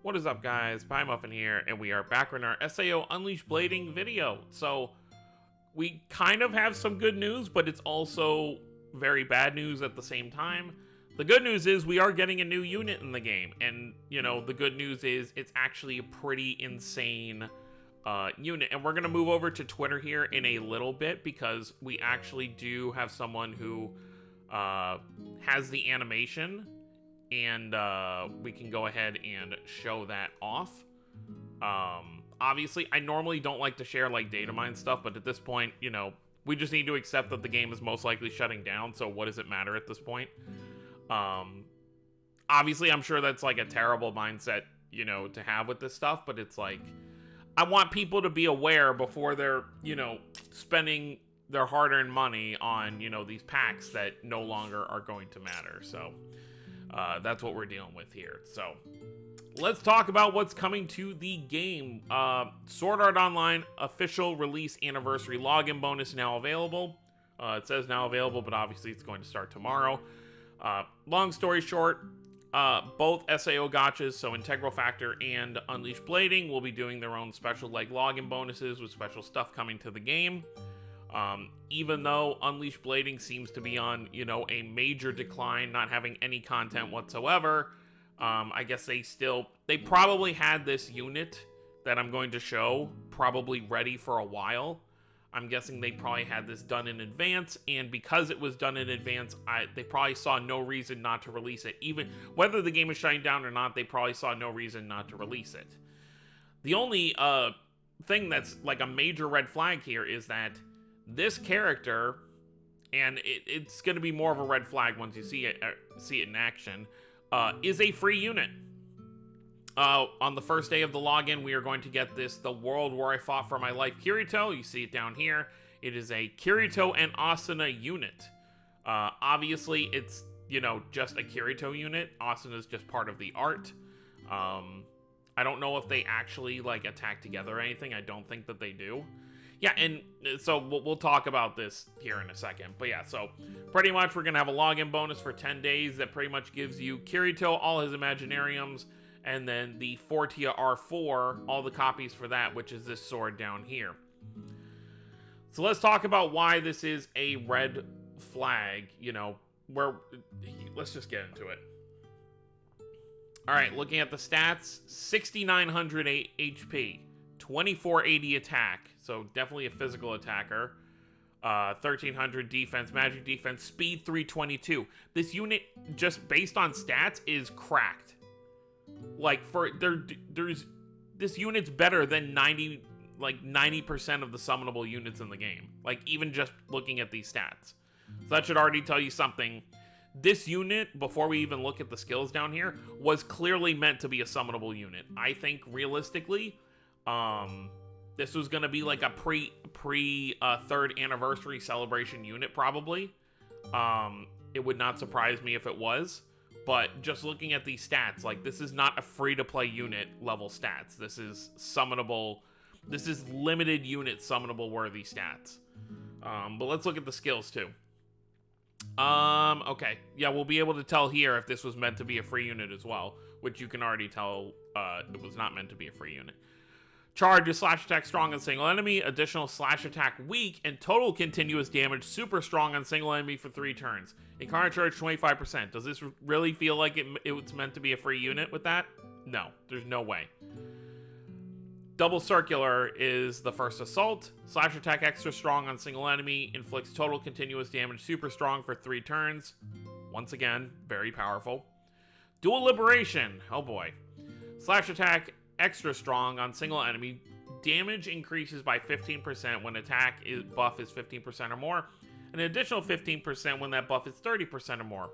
What is up, guys? Pie Muffin here, and we are back in our SAO Unleash Blading video. So, we kind of have some good news, but it's also very bad news at the same time. The good news is we are getting a new unit in the game, and, you know, the good news is it's actually a pretty insane unit. And we're going to move over to Twitter here in a little bit, because we actually do have someone who has the animation, and we can go ahead and show that off. Obviously, I normally don't like to share like data mine stuff, but at this point, you know, we just need to accept that the game is most likely shutting down, so what does it matter at this point? Obviously, I'm sure that's like a terrible mindset, you know, to have with this stuff, but it's like, I want people to be aware before they're, you know, spending their hard-earned money on, you know, these packs that no longer are going to matter, so that's what we're dealing with here. So let's talk about what's coming to the game. Sword Art Online official release anniversary login bonus now available. It says now available, but obviously it's going to start tomorrow. Long story short, both SAO gotchas, so Integral Factor and Unleash Blading, will be doing their own special like login bonuses with special stuff coming to the game. Even though Unleash Blading seems to be on, you know, a major decline, not having any content whatsoever, I guess they probably had this unit that I'm going to show probably ready for a while. I'm guessing they probably had this done in advance, and because it was done in advance, they probably saw no reason not to release it. Even whether the game is shutting down or not, they probably saw no reason not to release it. The only thing that's like a major red flag here is that this character, and it's going to be more of a red flag once you see it in action, is a free unit. On the first day of the login, we are going to get the world where I fought for my life Kirito. You see it down here. It is a Kirito and ASUNA unit. Obviously, it's, you know, just a Kirito unit. ASUNA is just part of the art. I don't know if they actually, like, attack together or anything. I don't think that they do. Yeah, and so we'll talk about this here in a second. But yeah, so pretty much we're going to have a login bonus for 10 days that pretty much gives you Kirito, all his Imaginariums, and then the Fortia R4, all the copies for that, which is this sword down here. So let's talk about why this is a red flag, you know, let's just get into it. All right, looking at the stats, 6,900 HP, 2480 attack, so definitely a physical attacker. 1300 defense, magic defense, speed 322. This unit, just based on stats, is cracked. Like, this unit's better than 90% of the summonable units in the game. Like, even just looking at these stats. So that should already tell you something. This unit, before we even look at the skills down here, was clearly meant to be a summonable unit. I think, realistically, this was going to be like a pre third anniversary celebration unit, probably. It would not surprise me if it was. But just looking at these stats, like, this is not a free-to-play unit level stats. This is summonable. This is limited unit summonable worthy stats. But let's look at the skills, too. Okay. Yeah, we'll be able to tell here if this was meant to be a free unit as well, which you can already tell it was not meant to be a free unit. Charge is slash attack strong on single enemy, additional slash attack weak, and total continuous damage super strong on single enemy for 3 turns. Incarnate charge 25%. Does this really feel like it's meant to be a free unit with that? No, there's no way. Double circular is the first assault. Slash attack extra strong on single enemy, inflicts total continuous damage super strong for 3 turns. Once again, very powerful. Dual liberation, oh boy. Slash attack extra strong on single enemy, damage increases by 15% when buff is 15% or more, and an additional 15% when that buff is 30% or more.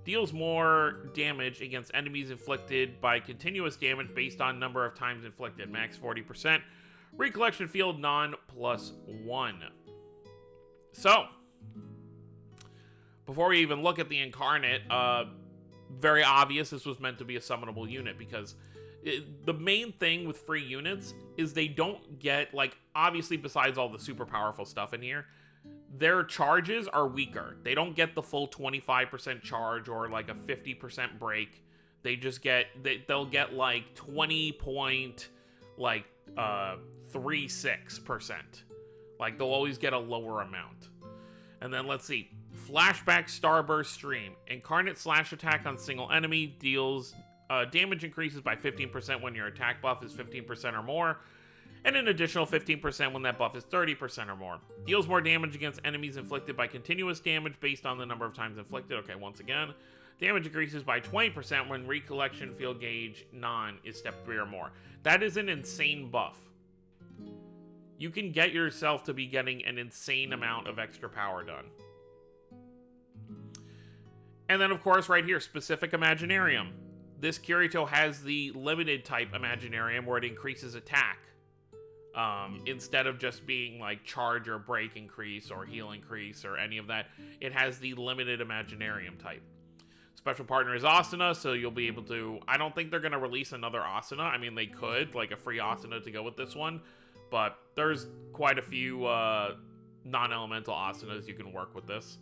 Deals more damage against enemies inflicted by continuous damage based on number of times inflicted, max 40%. Recollection field non +1. So, before we even look at the incarnate, very obvious this was meant to be a summonable unit, because the main thing with free units is they don't get, like, obviously besides all the super powerful stuff in here, their charges are weaker. They don't get the full 25% charge or like a 50% break they just get, they'll get like 20.36%. Like, they'll always get a lower amount. And then let's see. Flashback Starburst Stream. Incarnate slash attack on single enemy deals damage increases by 15% when your attack buff is 15% or more, and an additional 15% when that buff is 30% or more. Deals more damage against enemies inflicted by continuous damage based on the number of times inflicted. Okay, once again. Damage increases by 20% when recollection field gauge non is step 3 or more. That is an insane buff. You can get yourself to be getting an insane amount of extra power done. And then, of course, right here, Specific Imaginarium. This Kirito has the limited type Imaginarium where it increases attack. Instead of just being like charge or break increase or heal increase or any of that, it has the limited Imaginarium type. Special partner is Asuna, so you'll be able to... I don't think they're going to release another Asuna. I mean, they could, like a free Asuna to go with this one. But there's quite a few non-elemental Asunas you can work with this.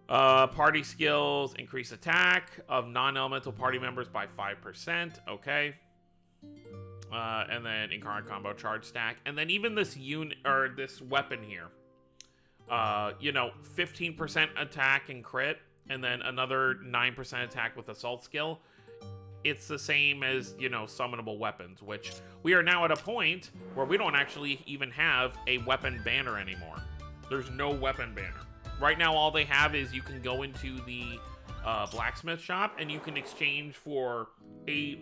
Party skills, increase attack of non-elemental party members by 5%. Okay. And then incarnate combo charge stack. And then even this unit, or this weapon here. 15% attack and crit. And then another 9% attack with assault skill. It's the same as, summonable weapons, which we are now at a point where we don't actually even have a weapon banner anymore. There's no weapon banner. Right now, all they have is you can go into the blacksmith shop and you can exchange for a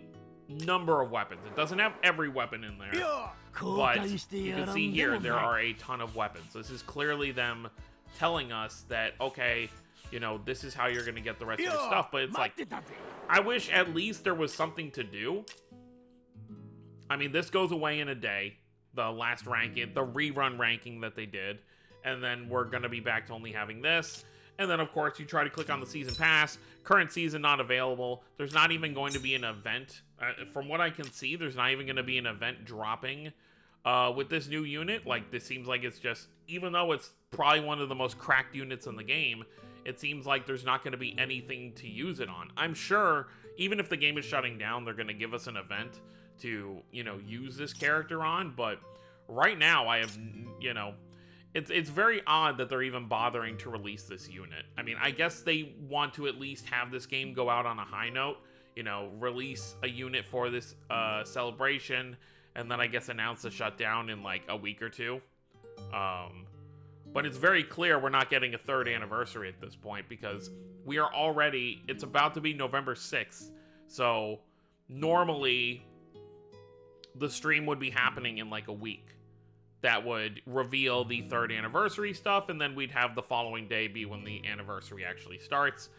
number of weapons. It doesn't have every weapon in there, but you can see here there are a ton of weapons. This is clearly them telling us that, okay, this is how you're going to get the rest of your stuff, but it's like, I wish at least there was something to do. I mean, this goes away in a day, the last ranking, the rerun ranking that they did, and then we're going to be back to only having this. And then, of course, you try to click on the season pass. Current season not available. There's not even going to be an event. From what I can see, there's not even going to be an event dropping with this new unit. Like, this seems like it's just, even though it's probably one of the most cracked units in the game, it seems like there's not going to be anything to use it on. I'm sure, even if the game is shutting down, they're going to give us an event to, use this character on. But right now, I have, It's very odd that they're even bothering to release this unit. I mean, I guess they want to at least have this game go out on a high note. Release a unit for this celebration, and then I guess announce the shutdown in like a week or two. But it's very clear we're not getting a 3rd anniversary at this point because we are already... It's about to be November 6th. So normally the stream would be happening in like a week. That would reveal the 3rd anniversary stuff, and then we'd have the following day be when the anniversary actually starts,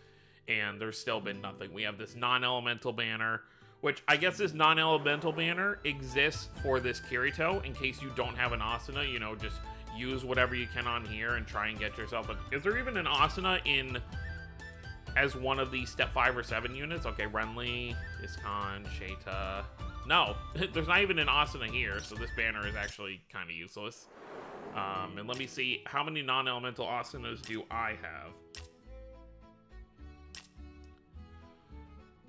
and there's still been nothing. We have this non-elemental banner, which I guess this non-elemental banner exists for this Kirito, in case you don't have an Asuna, just use whatever you can on here and try and get yourself a... Is there even an Asuna in... as one of the step 5 or 7 units? Okay, Renly, Iskon, Sheta... No, there's not even an Asuna here, so this banner is actually kind of useless. And let me see, how many non-elemental Asunas do I have?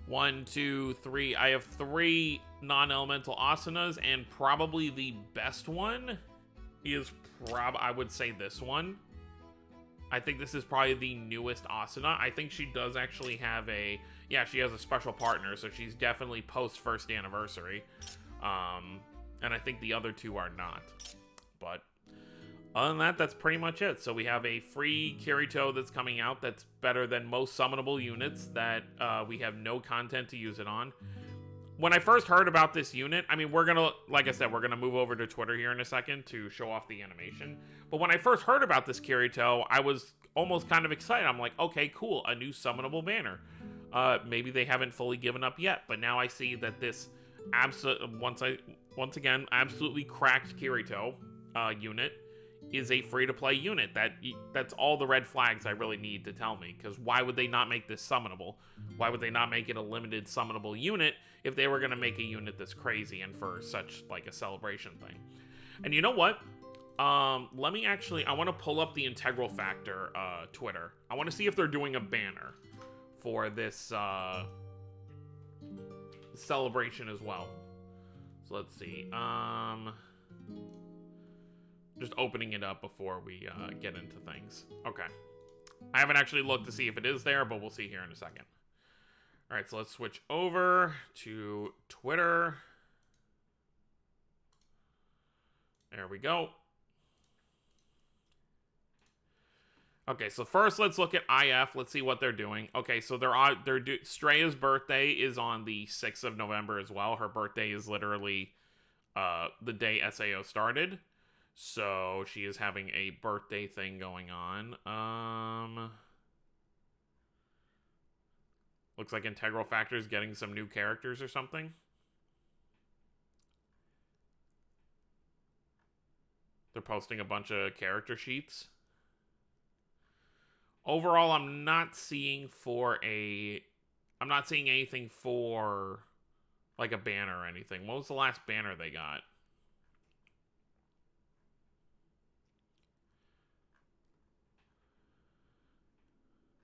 1, 2, 3. I have 3 non-elemental Asunas, and probably the best one is I would say this one. I think this is probably the newest Asuna. I think she does actually have a... Yeah, she has a special partner, so she's definitely post 1st anniversary. And I think the other 2 are not. But other than that, that's pretty much it. So we have a free Kirito that's coming out that's better than most summonable units that we have no content to use it on. When I first heard about this unit, I mean, we're going to, like I said, we're going to move over to Twitter here in a second to show off the animation. But when I first heard about this Kirito, I was almost kind of excited. I'm like, okay, cool, a new summonable banner. Maybe they haven't fully given up yet, but now I see that this once again, absolutely cracked Kirito unit is a free-to-play unit. That's all the red flags I really need to tell me, because why would they not make this summonable? Why would they not make it a limited summonable unit if they were going to make a unit this crazy and for such like a celebration thing? And you know what? Let me actually, I want to pull up the Integral Factor Twitter. I want to see if they're doing a banner for this celebration as well. So let's see. Just opening it up before we get into things. Okay. I haven't actually looked to see if it is there, but we'll see here in a second. All right, so let's switch over to Twitter. There we go. Okay, so first let's look at IF. Let's see what they're doing. Okay, so Streya's birthday is on the 6th of November as well. Her birthday is literally the day SAO started. So she is having a birthday thing going on. Looks like Integral Factor is getting some new characters or something. They're posting a bunch of character sheets. Overall, I'm not seeing anything for like a banner or anything. What was the last banner they got?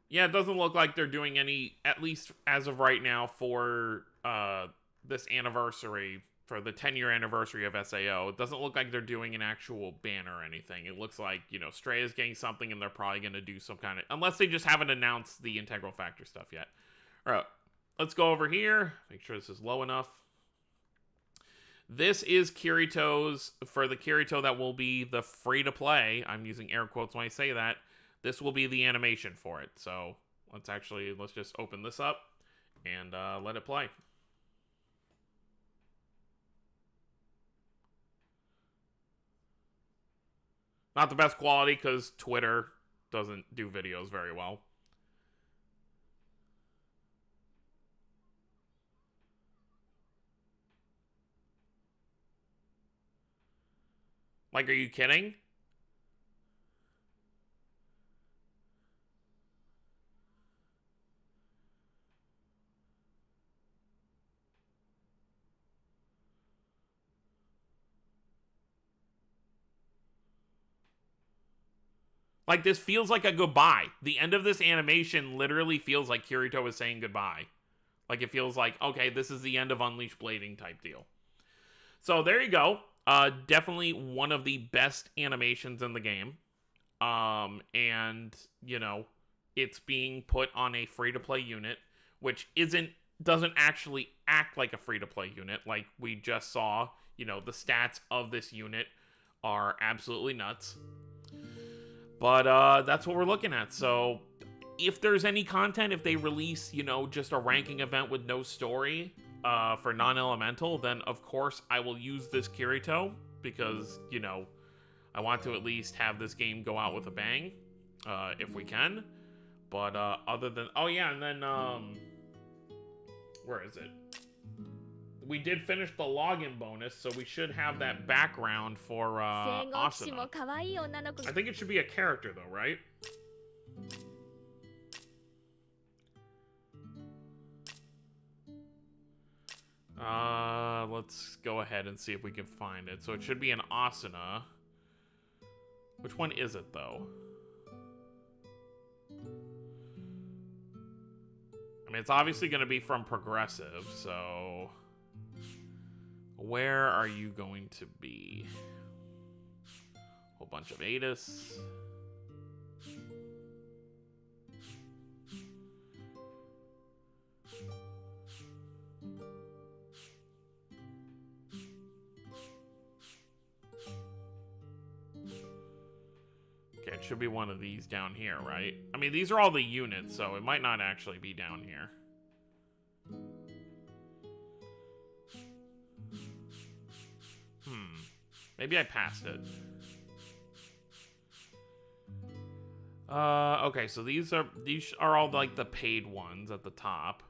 Yeah, it doesn't look like they're doing any, at least as of right now, for this anniversary, for the 10-year anniversary of SAO. It doesn't look like they're doing an actual banner or anything. It looks like, you know, Stray is getting something and they're probably going to do some kind of, unless they just haven't announced the Integral Factor stuff yet. All right, let's go over here. Make sure this is low enough. This is Kirito's, for the Kirito that will be the free-to-play. I'm using air quotes when I say that. This will be the animation for it. So let's just open this up and let it play. Not the best quality because Twitter doesn't do videos very well. Like, are you kidding? Like, this feels like a goodbye. The end of this animation literally feels like Kirito is saying goodbye. Like, it feels like, okay, this is the end of Unleashed Blading type deal. So, there you go. Definitely one of the best animations in the game. And, you know, it's being put on a free-to-play unit, which doesn't actually act like a free-to-play unit. Like we just saw, you know, the stats of this unit are absolutely nuts. But that's what we're looking at. So if there's any content, if they release, you know, just a ranking event with no story for non-elemental, then of course I will use this Kirito because, you know, I want to at least have this game go out with a bang if we can. But other than... Oh, yeah, and then... where is it? We did finish the login bonus, so we should have that background for ASUNA. I think it should be a character, though, right? Let's go ahead and see if we can find it. So it should be an ASUNA. Which one is it, though? I mean, it's obviously going to be from Progressive, so... Where are you going to be? Whole bunch of ATIS. Okay, it should be one of these down here, right? I mean, these are all the units, so it might not actually be down here. Maybe I passed it. Okay, so these are all like the paid ones at the top.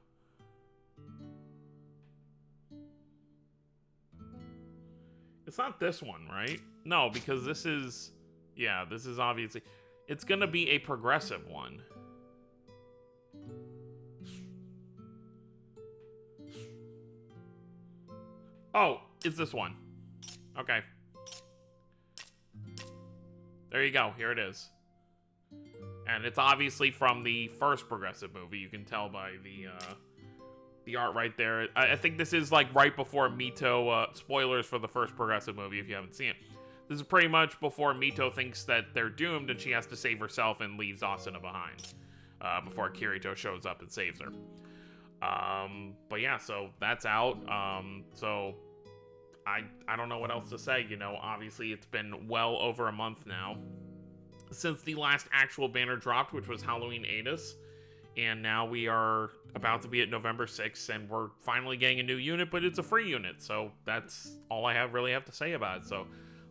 It's not this one, right? No, because this is... Yeah, this is obviously... It's gonna be a progressive one. Oh, it's this one. Okay. There you go. Here it is. And it's obviously from the first Progressive movie. You can tell by the the art right there. I think this is like right before Mito, spoilers for the first Progressive movie if you haven't seen it. This is pretty much before Mito thinks that they're doomed and she has to save herself and leaves Asuna behind. Before Kirito shows up and saves her. But yeah, so that's out. So I don't know what else to say, you know, obviously it's been well over a month now since the last actual banner dropped, which was Halloween 8th. And now we are about to be at November 6th, and we're finally getting a new unit, but it's a free unit. So that's all I really have to say about it. So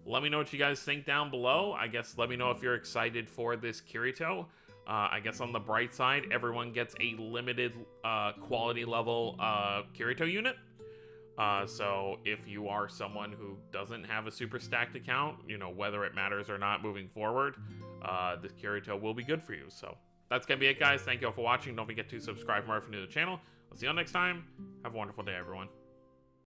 let me know what you guys think down below. I guess let me know if you're excited for this Kirito. I guess on the bright side, everyone gets a limited quality level Kirito unit. So if you are someone who doesn't have a super stacked account, you know, whether it matters or not moving forward, this Kirito will be good for you. So that's going to be it, guys. Thank you all for watching. Don't forget to subscribe more if you're new to the channel. I'll see you all next time. Have a wonderful day, everyone.